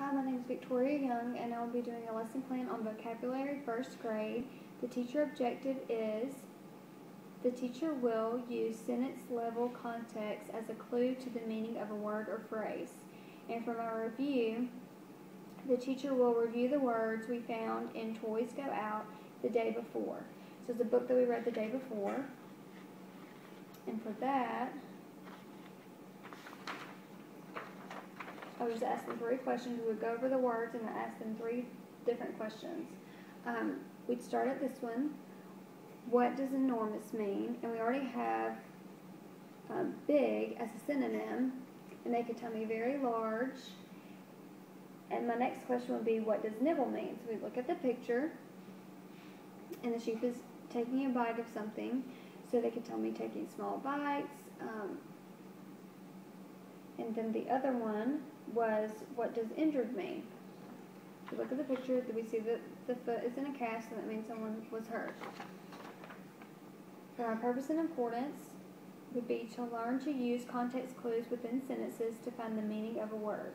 Hi, my name is Victoria Young, and I will be doing a lesson plan on vocabulary first grade. The teacher objective is the teacher will use sentence level context as a clue to the meaning of a word or phrase. And from our review, the teacher will review the words we found in Toys Go Out the day before. So it's a book that we read the day before. And for that, I would just ask them 3 questions. We would go over the words and ask them 3 different questions. We'd start at this one. What does enormous mean? And we already have big as a synonym, and they could tell me very large. And my next question would be, what does nibble mean? So we look at the picture, and the sheep is taking a bite of something. So they could tell me taking small bites. And then the other one was, what does injured mean? We look at the picture, we see that the foot is in a cast, so that means someone was hurt. For our purpose and importance would be to learn to use context clues within sentences to find the meaning of a word.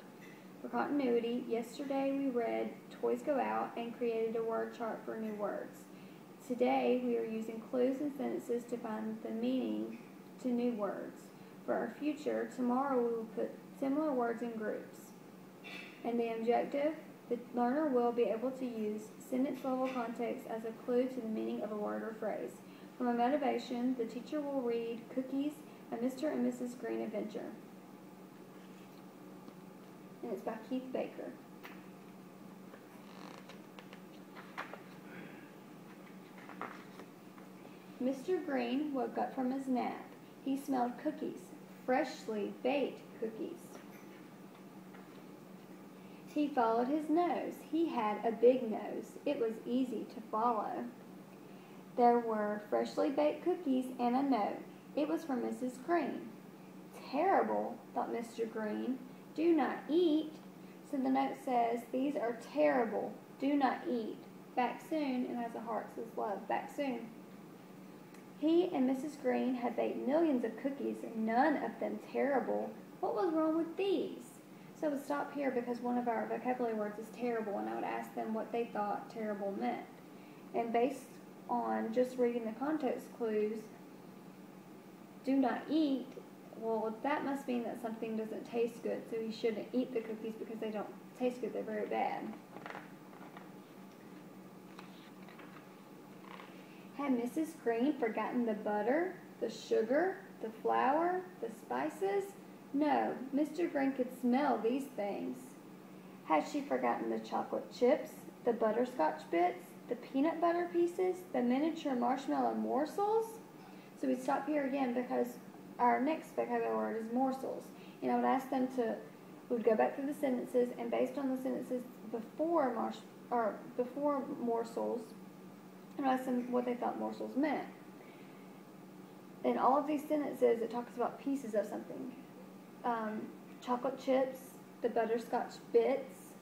For continuity, yesterday we read Toys Go Out and created a word chart for new words. Today we are using clues in sentences to find the meaning to new words. For our future, tomorrow we will put similar words in groups. And the objective, the learner will be able to use sentence level context as a clue to the meaning of a word or phrase. For my motivation, the teacher will read Cookies, A Mr. and Mrs. Green Adventure. And it's by Keith Baker. Mr. Green woke up from his nap. He smelled cookies, freshly baked cookies. He followed his nose. He had a big nose. It was easy to follow. There were freshly baked cookies and a note. It was from Mrs. Green. Terrible, thought Mr. Green. Do not eat. So the note says, these are terrible. Do not eat. Back soon, and has a heart says love. Back soon. He and Mrs. Green had baked millions of cookies, none of them terrible. What was wrong with these? So I would stop here because one of our vocabulary words is terrible, and I would ask them what they thought terrible meant. And based on just reading the context clues, do not eat, well, that must mean that something doesn't taste good, so you shouldn't eat the cookies because they don't taste good, they're very bad. Had Mrs. Green forgotten the butter, the sugar, the flour, the spices? No, Mr. Green could smell these things. Had she forgotten the chocolate chips, the butterscotch bits, the peanut butter pieces, the miniature marshmallow morsels? So we stop here again because our next vocabulary word is morsels. And I would ask them to, we would go back through the sentences, and based on the sentences before morsels, and ask them what they thought morsels meant. In all of these sentences, it talks about pieces of something. Chocolate chips, the butterscotch bits,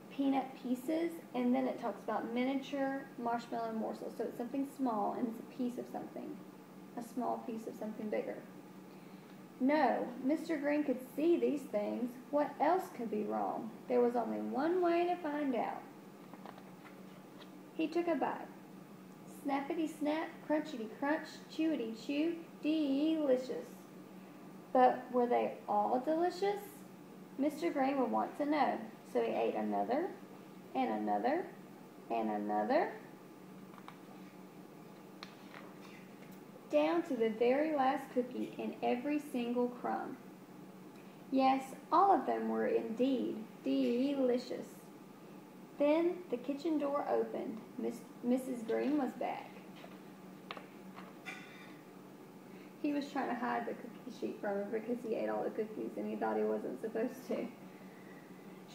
peanut pieces, and then it talks about miniature marshmallow morsels. So it's something small, and it's a piece of something. A small piece of something bigger. No, Mr. Green could see these things. What else could be wrong? There was only one way to find out. He took a bite. Snappity snap, crunchity crunch, chewity chew, delicious. But were they all delicious? Mr. Green would want to know, so he ate another, and another, and another, down to the very last cookie and every single crumb. Yes, all of them were indeed delicious. Then the kitchen door opened. Mrs. Green was back. He was trying to hide the cookie sheet from her because he ate all the cookies and he thought he wasn't supposed to.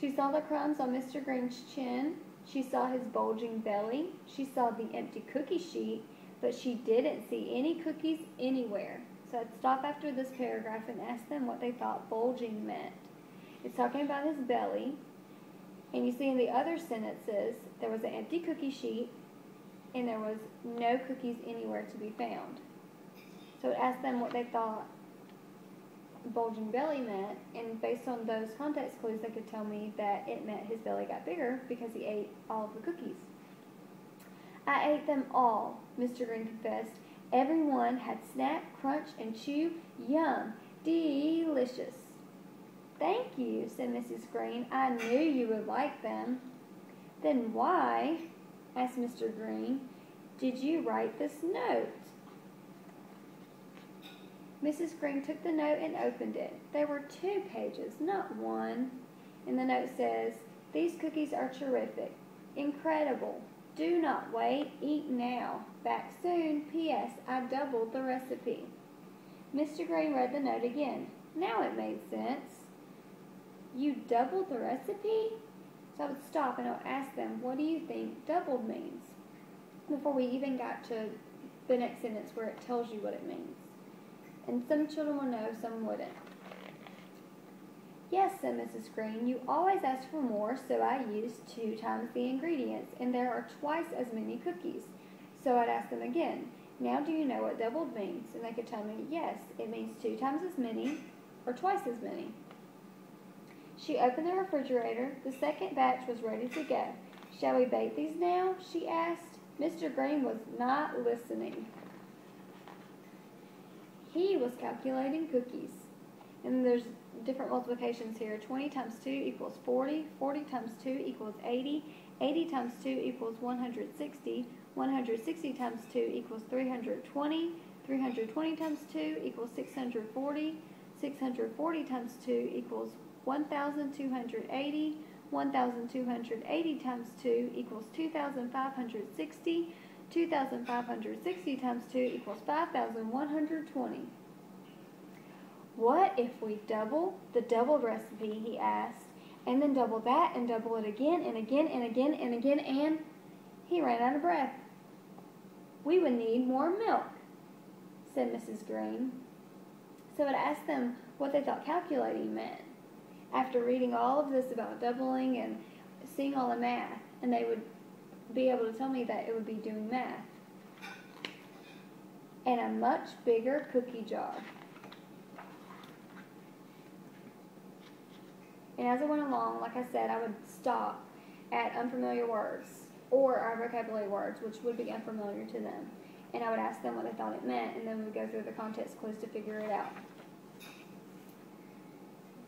She saw the crumbs on Mr. Green's chin. She saw his bulging belly. She saw the empty cookie sheet, but she didn't see any cookies anywhere. So I'd stop after this paragraph and ask them what they thought bulging meant. It's talking about his belly. And you see in the other sentences, there was an empty cookie sheet, and there was no cookies anywhere to be found. So it asked them what they thought bulging belly meant, and based on those context clues, they could tell me that it meant his belly got bigger because he ate all of the cookies. I ate them all, Mr. Green confessed. Every one had snap, crunch, and chew. Yum! Delicious! Thank you, said Mrs. Green. I knew you would like them. Then why, asked Mr. Green, did you write this note? Mrs. Green took the note and opened it. There were 2 pages, not one. And the note says, "These cookies are terrific. Incredible. Do not wait. Eat now. Back soon. P.S. I doubled the recipe." Mr. Green read the note again. Now it made sense. You doubled the recipe? So I would stop and I would ask them, what do you think doubled means? Before we even got to the next sentence where it tells you what it means. And some children will know, some wouldn't. Yes, said Mrs. Green, you always ask for more, so I used 2 times the ingredients, and there are twice as many cookies. So I'd ask them again, now do you know what doubled means? And they could tell me, yes, it means 2 times as many, or twice as many. She opened the refrigerator. The second batch was ready to go. Shall we bake these now? She asked. Mr. Green was not listening. He was calculating cookies. And there's different multiplications here. 20 times 2 equals 40. 40 times 2 equals 80. 80 times 2 equals 160. 160 times 2 equals 320. 320 times 2 equals 640. 640 times 2 equals 1,280. 1,280 times 2 equals 2,560. 2,560 times 2 equals 5,120. What if we double the doubled recipe, he asked, and then double that and double it again and again and again and again, and he ran out of breath. We would need more milk, said Mrs. Green. So I'd ask them what they thought calculating meant. After reading all of this about doubling and seeing all the math, and they would be able to tell me that it would be doing math. And a much bigger cookie jar. And as I went along, like I said, I would stop at unfamiliar words or our vocabulary words, which would be unfamiliar to them. And I would ask them what they thought it meant, and then we would go through the context clues to figure it out.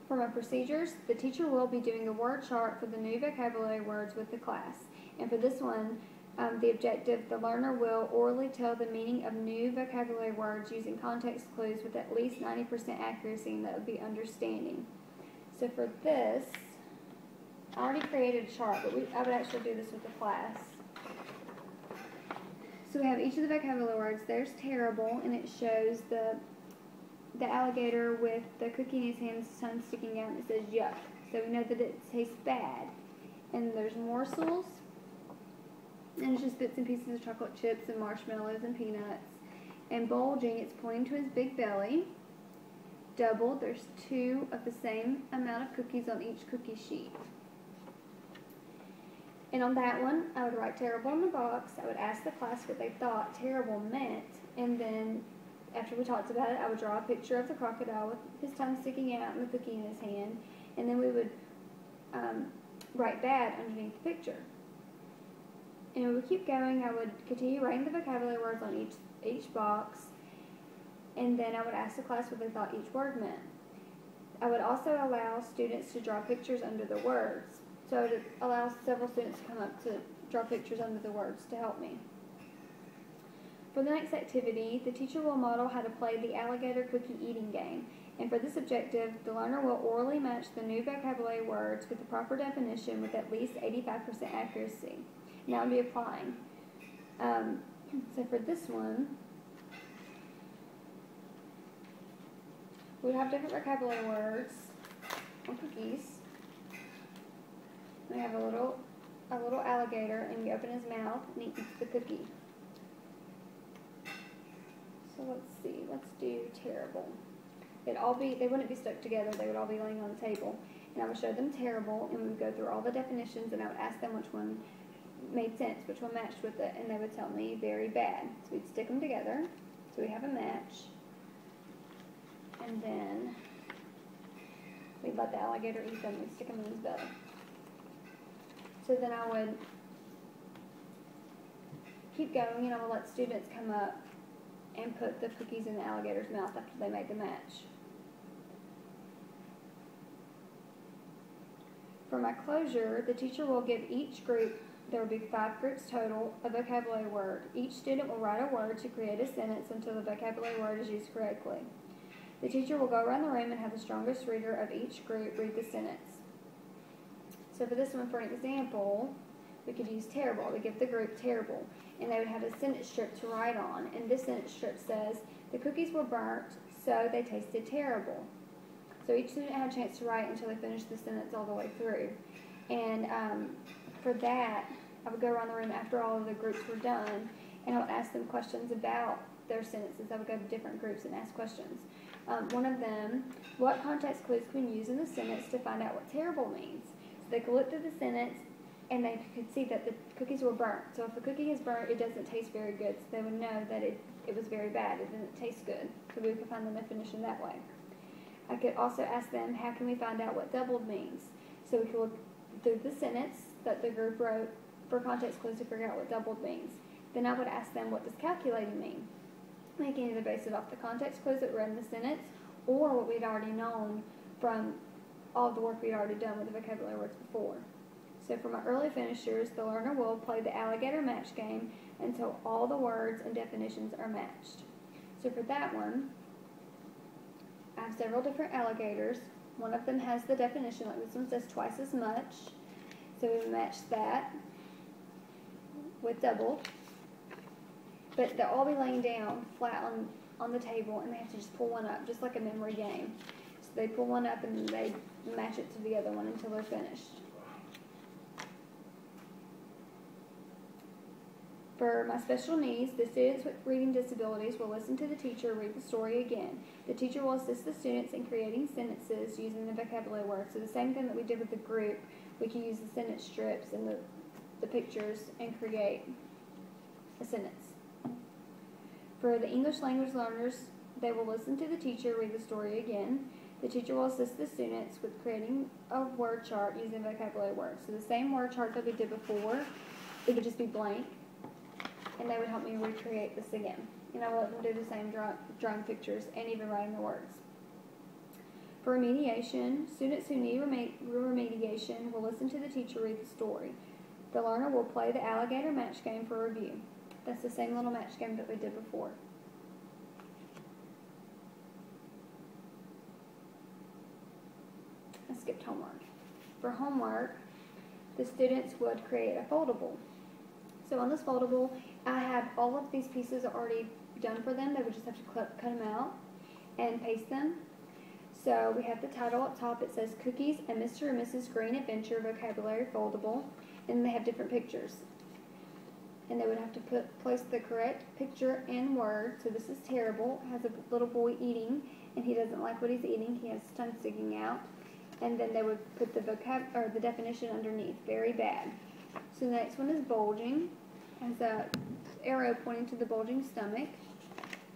For my procedures, the teacher will be doing a word chart for the new vocabulary words with the class. And for this one, the objective, the learner will orally tell the meaning of new vocabulary words using context clues with at least 90% accuracy, and that would be understanding. So for this, I already created a chart, but I would actually do this with the class. So we have each of the vocabulary words. There's terrible, and it shows the alligator with the cookie in his hand, his tongue sticking out, and it says yuck. So we know that it tastes bad. And there's morsels, and it's just bits and pieces of chocolate chips and marshmallows and peanuts. And bulging, it's pointing to his big belly. Doubled, there's 2 of the same amount of cookies on each cookie sheet. And on that one, I would write terrible in the box. I would ask the class what they thought terrible meant, and then after we talked about it, I would draw a picture of the crocodile with his tongue sticking out and the cookie in his hand, and then we would write bad underneath the picture. And we would keep going. I would continue writing the vocabulary words on each box, and then I would ask the class what they thought each word meant. I would also allow students to draw pictures under the words. So I would allow several students to come up to draw pictures under the words to help me. For the next activity, the teacher will model how to play the alligator cookie eating game. And for this objective, the learner will orally match the new vocabulary words with the proper definition with at least 85% accuracy. Now I'll be applying. So for this one, we have different vocabulary words on cookies. We have a little alligator, and you open his mouth, and he eats the cookie. So let's see. Let's do terrible. They wouldn't be stuck together. They would all be laying on the table, and I would show them terrible, and we would go through all the definitions, and I would ask them which one made sense, which one matched with it, and they would tell me very bad. So we'd stick them together. So we have a match, and then We'd let the alligator eat them. We'd stick them in his belly. So then I would keep going, and I would let students come up and put the cookies in the alligator's mouth after they made the match. For my closure, the teacher will give each group, there will be 5 groups total, a vocabulary word. Each student will write a word to create a sentence until the vocabulary word is used correctly. The teacher will go around the room and have the strongest reader of each group read the sentence. So for this one, for an example, we could use terrible. We give the group terrible, and they would have a sentence strip to write on. And this sentence strip says, the cookies were burnt, so they tasted terrible. So each student had a chance to write until they finished the sentence all the way through. And for that, I would go around the room after all of the groups were done, and I would ask them questions about their sentences. I would go to different groups and ask questions. One of them, what context clues can we use in the sentence to find out what terrible means? So they could look through the sentence, and they could see that the cookies were burnt. So if a cookie is burnt, it doesn't taste very good. So they would know that it was very bad. It didn't taste good. So we could find the definition that way. I could also ask them, how can we find out what doubled means? So we could look through the sentence that the group wrote for context clues to figure out what doubled means. Then I would ask them, what does calculated mean? They can either base it off the context clues that were in the sentence or what we'd already known from all of the work we'd already done with the vocabulary words before. So for my early finishers, the learner will play the alligator match game until all the words and definitions are matched. So for that one, I have several different alligators. One of them has the definition, like this one says twice as much. So we match that with doubled. But they'll all be laying down flat on the table, and they have to just pull one up, just like a memory game. So they pull one up and they match it to the other one until they're finished. For my special needs, the students with reading disabilities will listen to the teacher read the story again. The teacher will assist the students in creating sentences using the vocabulary words. So the same thing that we did with the group, we can use the sentence strips and the pictures and create a sentence. For the English language learners, they will listen to the teacher read the story again. The teacher will assist the students with creating a word chart using vocabulary words. So the same word chart that we did before, it would just be blank. And they would help me recreate this again. And I will let them do the same drawing pictures and even writing the words. For remediation, students who need remediation will listen to the teacher read the story. The learner will play the alligator match game for review. That's the same little match game that we did before. I skipped homework. For homework, the students would create a foldable. So on this foldable, I had all of these pieces already done for them. They would just have to cut them out and paste them. So we have the title up top. It says Cookies and Mr. and Mrs. Green Adventure Vocabulary Foldable. And they have different pictures. And they would have to place the correct picture and word. So this is terrible. It has a little boy eating, and he doesn't like what he's eating. He has his tongue sticking out. And then they would put the definition underneath. Very bad. So the next one is bulging. Has a arrow pointing to the bulging stomach,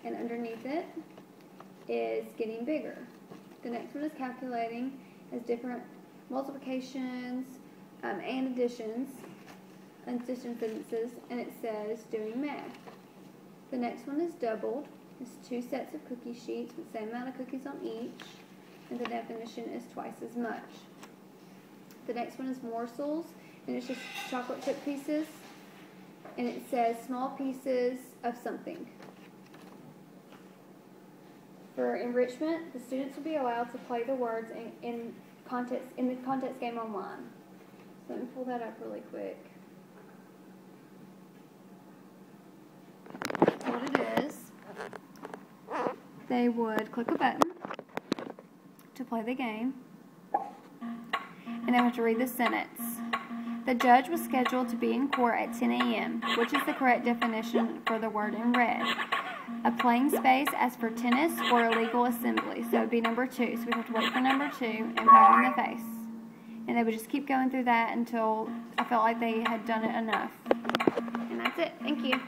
and underneath it is getting bigger. The next one is calculating. Has different multiplications and addition sentences, and it says doing math. The next one is doubled. It's 2 sets of cookie sheets with the same amount of cookies on each, and the definition is twice as much. The next one is morsels, and it's just chocolate chip pieces, and it says small pieces of something. For enrichment, the students will be allowed to play the words in the context game online. So let me pull that up really quick. What it is, they would click a button to play the game, and they have to read the sentence. The judge was scheduled to be in court at 10 a.m., which is the correct definition for the word in red. A playing space as for tennis or illegal assembly. So it would be number 2. So we'd have to wait for number 2 and poke in the face. And they would just keep going through that until I felt like they had done it enough. And that's it. Thank you.